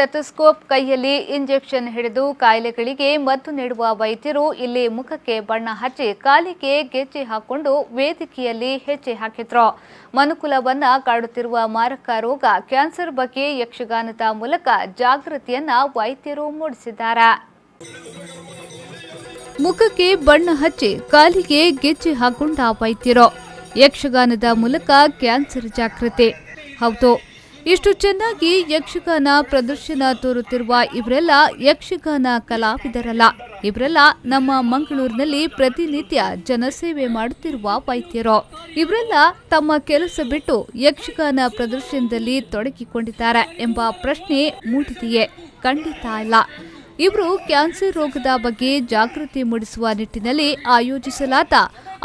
Stethoscope, ಕೈಯಲ್ಲಿ injection ಹಿಡಿದು ಕಾಯಿಲೆಗಳಿಗೆ ಮದ್ದು ನೀಡುವ ವೈದ್ಯರು ಇಲ್ಲಿ ಮುಖಕ್ಕೆ ಬಣ್ಣ ಹಚ್ಚಿ ಕಾಲಿಗೆ ಗೆಜ್ಜೆ ಹಾಕೊಂಡು ವೇದಿಕೆಯಲ್ಲಿ ಹೆಜ್ಜೆ ಹಾಕಿದ್ರು. ಮನುಕುಲವನ್ನ ಕಾಡುತ್ತಿರುವ ಮಾರಕ ರೋಗ ಕ್ಯಾನ್ಸರ್ ಬಗ್ಗೆ ಯಕ್ಷಗಾನದ ಮೂಲಕ ಜಾಗೃತಿಯನ್ನ ವೈದ್ಯರು ಮೂಡಿಸಿದ್ದಾರೆ. ಮುಖಕ್ಕೆ ಬಣ್ಣ ಹಚ್ಚಿ ಕಾಲಿಗೆ ಗೆಜ್ಜೆ ಹಾಕೊಂಡ ವೈದ್ಯರು ಯಕ್ಷಗಾನದ ಮೂಲಕ ಕ್ಯಾನ್ಸರ್ ಜಾಗೃತಿ. ಹೌದು, ಇಷ್ಟು ಚೆನ್ನಾಗಿ ಯಕ್ಷಗಾನ ಪ್ರದರ್ಶನ ತೋರುತ್ತಿರುವ ಇವರೆಲ್ಲ ಯಕ್ಷಗಾನ ಕಲಾವಿದರಲ್ಲ. ಇವರೆಲ್ಲ ನಮ್ಮ ಮಂಗಳೂರಿನಲ್ಲಿ ಪ್ರತಿನಿತ್ಯ ಜನಸೇವೆ ಮಾಡುತ್ತಿರುವ ವೈದ್ಯರು. ಇವರೆಲ್ಲ ತಮ್ಮ ಕೆಲಸ ಬಿಟ್ಟು ಯಕ್ಷಗಾನ ಪ್ರದರ್ಶನದಲ್ಲಿ ತೊಡಗಿಕೊಂಡಿದ್ದಾರೆ ಎಂಬ ಪ್ರಶ್ನೆ ಮೂಡಿದೆಯೇ? ಖಂಡಿತ ಅಲ್ಲ. ಇವರು ಕ್ಯಾನ್ಸರ್ ರೋಗದ ಬಗ್ಗೆ ಜಾಗೃತಿ ಮೂಡಿಸುವ ನಿಟ್ಟಿನಲ್ಲಿ ಆಯೋಜಿಸಲಾದ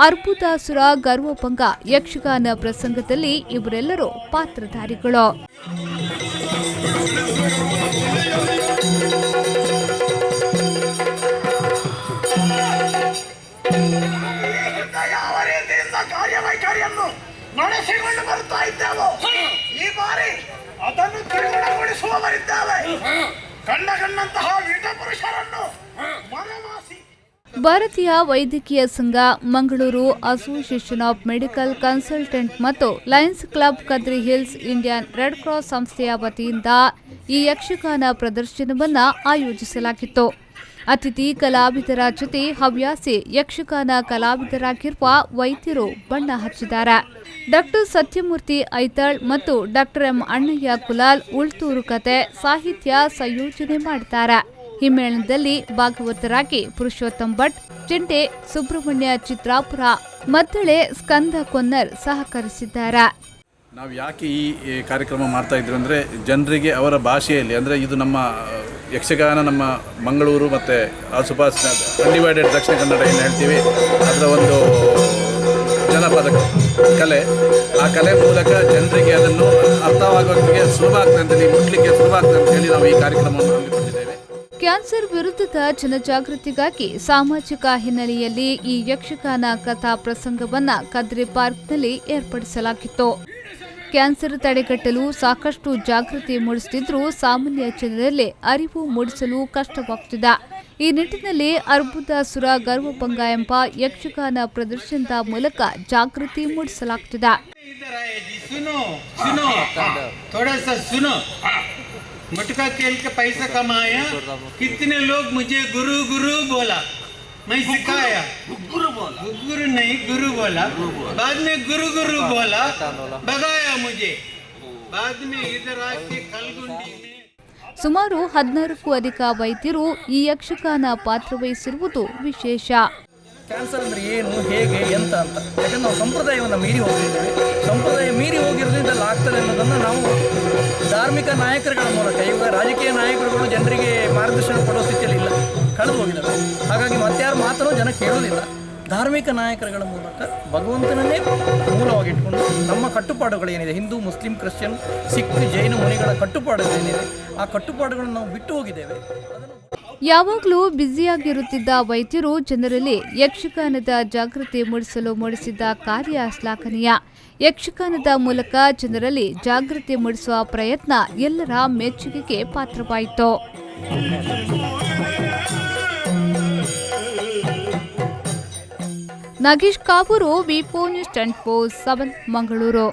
ಅರ್ಬುದಾಸುರ ಗರ್ವಭಂಗ ಯಕ್ಷಗಾನ ಪ್ರಸಂಗದಲ್ಲಿ ಇವರೆಲ್ಲರೂ ಪಾತ್ರಧಾರಿಗಳು. ನಡೆಸಿಕೊಂಡು ಬರ್ತಾ ಇದ್ದೇವೆ. ಈ ಬಾರಿ ಅದನ್ನು ಕಿರುಗೂಡಿಸುವವರಿದ್ದೇವೆ. ಕಣ್ಣಂತಹ ವೀರ ಪುರುಷರನ್ನು ಮನಮಾಸಿ. ಭಾರತೀಯ ವೈದ್ಯಕೀಯ ಸಂಘ, Mangaluru association of medical consultant ಮತ್ತು Lions club Kadri hills, Indian red cross ಸಂಸ್ಥೆಯ ವತಿಯಿಂದ ಈ ಯಕ್ಷಗಾನ ಪ್ರದರ್ಶನವನ್ನು ಆಯೋಜಿಸಲಾಗಿತ್ತು. ಅತಿಥಿ ಕಲಾವಿದರ ಜೊತೆ ಹವ್ಯಾಸಿ ಯಕ್ಷಗಾನ ಕಲಾವಿದರಾಗಿರುವ ವೈದ್ಯರು ಬಣ್ಣ ಹಚ್ಚಿದ್ದಾರೆ. ಡಾಕ್ಟರ್ ಸತ್ಯಮೂರ್ತಿ ಐತಾಳ್ ಮತ್ತು ಡಾಕ್ಟರ್ ಎಂ ಅಣ್ಣಯ್ಯ ಕುಲಾಲ್ ಉಳ್ತೂರು ಕತೆ ಸಾಹಿತ್ಯ ಸಂಯೋಜನೆ ಮಾಡಿದ್ದಾರೆ. ಹಿಮ್ಮೇಳನದಲ್ಲಿ ಭಾಗವತರಾಗಿ ಪುರುಷೋತ್ತಮ್ ಭಟ್, ಚಿಂಟೆ ಸುಬ್ರಹ್ಮಣ್ಯ ಚಿತ್ರಾಪುರ, ಮದ್ದಳೆ ಸ್ಕಂದ ಕೊನ್ನರ್ ಸಹಕರಿಸಿದ್ದಾರೆ. ನಾವು ಯಾಕೆ ಈ ಕಾರ್ಯಕ್ರಮ ಮಾಡ್ತಾ ಇದ್ರು ಅಂದರೆ, ಜನರಿಗೆ ಅವರ ಭಾಷೆಯಲ್ಲಿ, ಅಂದರೆ ಇದು ನಮ್ಮ ಯಕ್ಷಗಾನ ನಮ್ಮ ಮಂಗಳೂರು ಮತ್ತು ಆಸುಪಾಸ್ ಅನ್ಡಿವೈಡೆಡ್ ದಕ್ಷಿಣ ಕನ್ನಡ ಏನು ಹೇಳ್ತೀವಿ, ಅದರ ಒಂದು ಜನಪದ ಕಲೆ. ಆ ಕಲೆ ಮೂಲಕ ಜನರಿಗೆ ಅದನ್ನು ಅರ್ಥವಾಗೋಕ್ಕೆ ಸುಲಭ ಆಗ್ತದೆ ಅಂತೇಳಿ, ಮುಟ್ಲಿಕ್ಕೆ ಸುಲಭ ಆಗ್ತದೆ ಅಂತೇಳಿ ನಾವು ಈ ಕಾರ್ಯಕ್ರಮವನ್ನು ಹಮ್ಮಿಕೊಂಡಿದ್ದೇವೆ. ಕ್ಯಾನ್ಸರ್ ವಿರುದ್ಧದ ಜನಜಾಗೃತಿಗಾಗಿ ಸಾಮಾಜಿಕ ಹಿನ್ನೆಲೆಯಲ್ಲಿ ಈ ಯಕ್ಷಗಾನ ಕಥಾ ಪ್ರಸಂಗವನ್ನ ಕದ್ರಿ ಪಾರ್ಕ್ನಲ್ಲಿ ಏರ್ಪಡಿಸಲಾಗಿತ್ತು. ಕ್ಯಾನ್ಸರ್ ತಡೆಗಟ್ಟಲು ಸಾಕಷ್ಟು ಜಾಗೃತಿ ಮೂಡಿಸುತ್ತಿದ್ದರೂ ಸಾಮಾನ್ಯ ಜನರಲ್ಲಿ ಅರಿವು ಮೂಡಿಸಲು ಕಷ್ಟವಾಗುತ್ತಿದೆ. ಈ ನಿಟ್ಟಿನಲ್ಲಿ ಅರ್ಬುದಾಸುರ ಗರ್ವಭಂಗ ಎಂಬ ಯಕ್ಷಗಾನ ಪ್ರದರ್ಶನದ ಮೂಲಕ ಜಾಗೃತಿ ಮೂಡಿಸಲಾಗುತ್ತಿದೆ. मटका खेल के पैसा कमाया, कितने लोग मुझे गुरु गुरु बोला, मैं सिखाया. गुरु नहीं गुरु बोला. बाद में गुरु गुरु बोला, भगाया मुझे. बाद में इधर आके कलगुंडी में ಸುಮಾರು 16ಕ್ಕೂ ಅಧಿಕ ವೈದ್ಯರು ಈ ಯಕ್ಷಗಾನ ಪಾತ್ರವಹಿಸಿರುವುದು ವಿಶೇಷ. ಕ್ಯಾನ್ಸರ್ ಅಂದರೆ ಏನು, ಹೇಗೆ, ಎಂತ ಅಂತ. ಯಾಕಂದ್ರೆ ನಾವು ಸಂಪ್ರದಾಯವನ್ನು ಮೀರಿ ಹೋಗಿದ್ದೇವೆ. ಸಂಪ್ರದಾಯ ಮೀರಿ ಹೋಗಿರೋದ್ರಿಂದ ಆಗ್ತದೆ ಅನ್ನೋದನ್ನು ನಾವು ಧಾರ್ಮಿಕ ನಾಯಕರುಗಳ ಮೂಲಕ, ಈಗ ರಾಜಕೀಯ ನಾಯಕರುಗಳು ಜನರಿಗೆ ಮಾರ್ಗದರ್ಶನ ಕೊಡೋ ಸ್ಥಿತಿಯಲ್ಲಿ ಇಲ್ಲ, ಕಳೆದು ಹೋಗಿದ್ದಾರೆ. ಹಾಗಾಗಿ ಮತ್ತಾರು ಮಾತನ್ನು ಜನ ಕೇಳೋದಿಲ್ಲ. ಧಾರ್ಮಿಕ ನಾಯಕರುಗಳ ಮೂಲಕ ಭಗವಂತನನ್ನೇ ಮೂಲವಾಗಿಟ್ಕೊಂಡು ನಮ್ಮ ಕಟ್ಟುಪಾಡುಗಳೇನಿದೆ, ಹಿಂದೂ, ಮುಸ್ಲಿಂ, ಕ್ರಿಶ್ಚಿಯನ್, ಸಿಖ್, ಜೈನ ಮುನಿಗಳ ಕಟ್ಟುಪಾಡುಗಳೇನಿದೆ, ಆ ಕಟ್ಟುಪಾಡುಗಳನ್ನು ನಾವು ಬಿಟ್ಟು ಹೋಗಿದ್ದೇವೆ. ಯಾವಾಗಲೂ ಬ್ಯುಸಿಯಾಗಿರುತ್ತಿದ್ದ ವೈದ್ಯರು ಜನರಲ್ಲಿ ಯಕ್ಷಗಾನದ ಜಾಗೃತಿ ಮೂಡಿಸಲು ಮೂಡಿಸಿದ್ದ ಕಾರ್ಯ ಶ್ಲಾಘನೀಯ. ಯಕ್ಷಗಾನದ ಮೂಲಕ ಜನರಲ್ಲಿ ಜಾಗೃತಿ ಮೂಡಿಸುವ ಪ್ರಯತ್ನ ಎಲ್ಲರ ಮೆಚ್ಚುಗೆಗೆ ಪಾತ್ರವಾಯಿತು. ನಾಗೇಶ್ ಕಾಬೂರು, ವಿ4 ನ್ಯೂಸ್ 24/7 ಮಂಗಳೂರು.